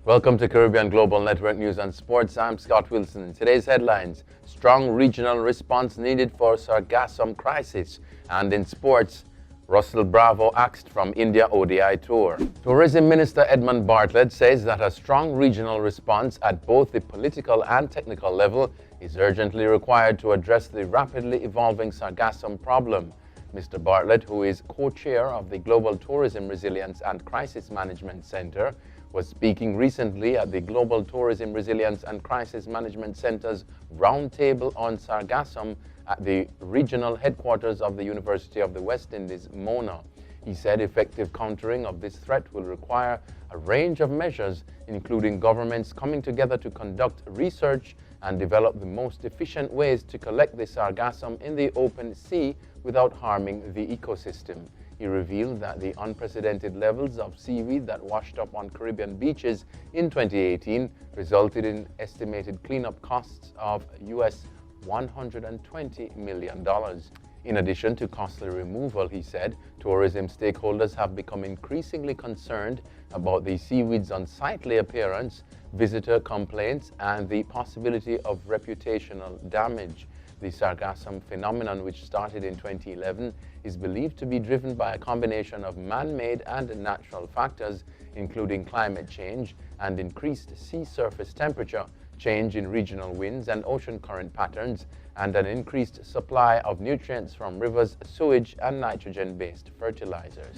Welcome to Caribbean Global Network News and Sports. I'm Scott Wilson. In today's headlines, strong regional response needed for sargassum crisis. And in sports, Russell Bravo axed from India ODI tour. Tourism Minister Edmund Bartlett says that a strong regional response at both the political and technical level is urgently required to address the rapidly evolving sargassum problem. Mr. Bartlett, who is co-chair of the Global Tourism Resilience and Crisis Management Center, was speaking recently at the Global Tourism Resilience and Crisis Management Center's Roundtable on Sargassum at the regional headquarters of the University of the West Indies, Mona. He said effective countering of this threat will require a range of measures, including governments coming together to conduct research and develop the most efficient ways to collect the sargassum in the open sea without harming the ecosystem. He revealed that the unprecedented levels of seaweed that washed up on Caribbean beaches in 2018 resulted in estimated cleanup costs of US $120 million. In addition to costly removal, he said, tourism stakeholders have become increasingly concerned about the seaweed's unsightly appearance, visitor complaints, and the possibility of reputational damage. The sargassum phenomenon, which started in 2011, is believed to be driven by a combination of man-made and natural factors, including climate change and increased sea surface temperature, change in regional winds and ocean current patterns, and an increased supply of nutrients from rivers, sewage, and nitrogen-based fertilizers.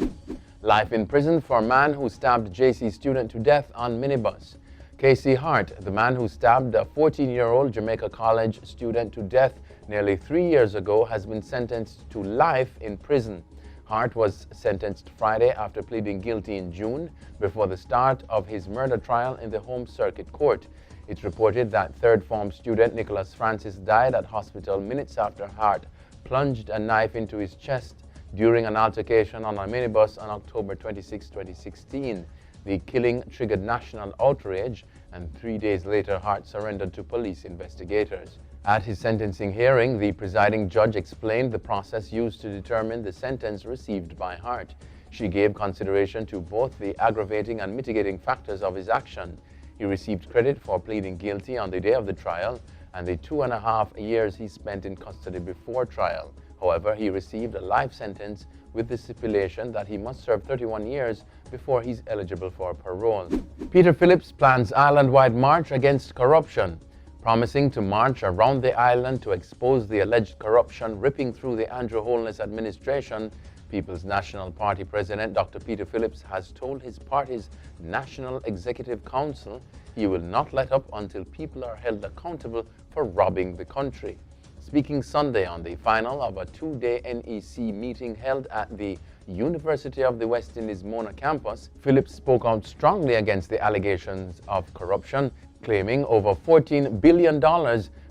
Life in prison for man who stabbed JC student to death on minibus. Casey Hart, the man who stabbed a 14-year-old Jamaica College student to death nearly 3 years ago, has been sentenced to life in prison. Hart was sentenced Friday after pleading guilty in June before the start of his murder trial in the Home Circuit Court. It's reported that third-form student Nicholas Francis died at hospital minutes after Hart plunged a knife into his chest during an altercation on a minibus on October 26, 2016. The killing triggered national outrage, and 3 days later, Hart surrendered to police investigators. At his sentencing hearing, the presiding judge explained the process used to determine the sentence received by Hart. She gave consideration to both the aggravating and mitigating factors of his action. He received credit for pleading guilty on the day of the trial and the 2.5 years he spent in custody before trial. However, he received a life sentence with the stipulation that he must serve 31 years before he's eligible for parole. Peter Phillips plans island-wide march against corruption. Promising to march around the island to expose the alleged corruption ripping through the Andrew Holness administration, People's National Party President Dr. Peter Phillips has told his party's National Executive Council he will not let up until people are held accountable for robbing the country. Speaking Sunday on the final of a 2-day NEC meeting held at the University of the West Indies Mona campus, Phillips spoke out strongly against the allegations of corruption, claiming over $14 billion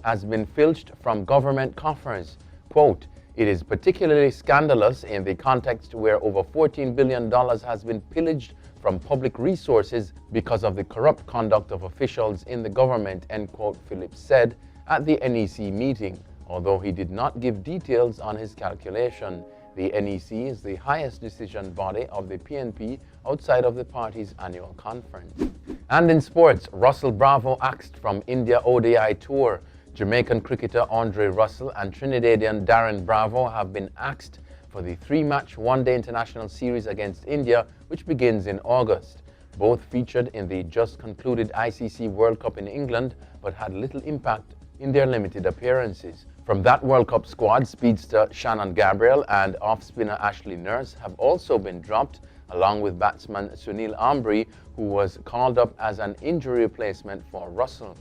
has been filched from government coffers. Quote, "It is particularly scandalous in the context where over $14 billion has been pillaged from public resources because of the corrupt conduct of officials in the government," end quote, Phillips said at the NEC meeting. Although he did not give details on his calculation, the NEC is the highest decision body of the PNP outside of the party's annual conference. And in sports, Russell Bravo axed from India ODI tour. Jamaican cricketer Andre Russell and Trinidadian Darren Bravo have been axed for the 3-match one-day international series against India, which begins in August. Both featured in the just concluded ICC World Cup in England, but had little impact in their limited appearances. From that World Cup squad, speedster Shannon Gabriel and off-spinner Ashley Nurse have also been dropped, along with batsman Sunil Ambry, who was called up as an injury replacement for Russell.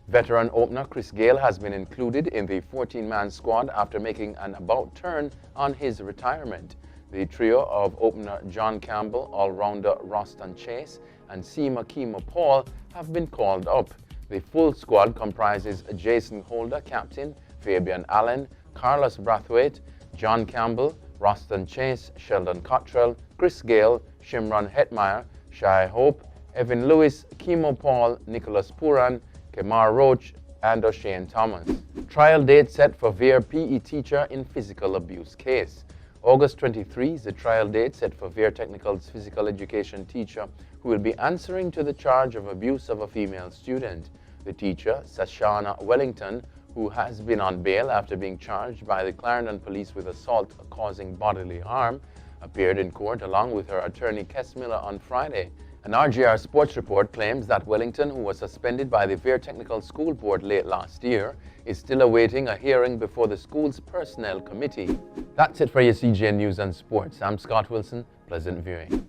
Veteran opener Chris Gayle has been included in the 14-man squad after making an about-turn on his retirement. The trio of opener John Campbell, all-rounder Roston Chase, and Seema Kemo Paul have been called up. The full squad comprises Jason Holder, captain, Fabian Allen, Carlos Brathwaite, John Campbell, Roston Chase, Sheldon Cottrell, Chris Gayle, Shimron Hetmeyer, Shai Hope, Evan Lewis, Kemo Paul, Nicholas Puran, Kemar Roach, and O'Shane Thomas. Trial date set for Vere PE teacher in physical abuse case. August 23 is the trial date set for Vere Technical's physical education teacher who will be answering to the charge of abuse of a female student. The teacher, Sashana Wellington, who has been on bail after being charged by the Clarendon police with assault causing bodily harm, appeared in court along with her attorney Kes Miller on Friday. An RGR Sports report claims that Wellington, who was suspended by the Vere Technical School Board late last year, is still awaiting a hearing before the school's personnel committee. That's it for your CGN News and Sports. I'm Scott Wilson. Pleasant viewing.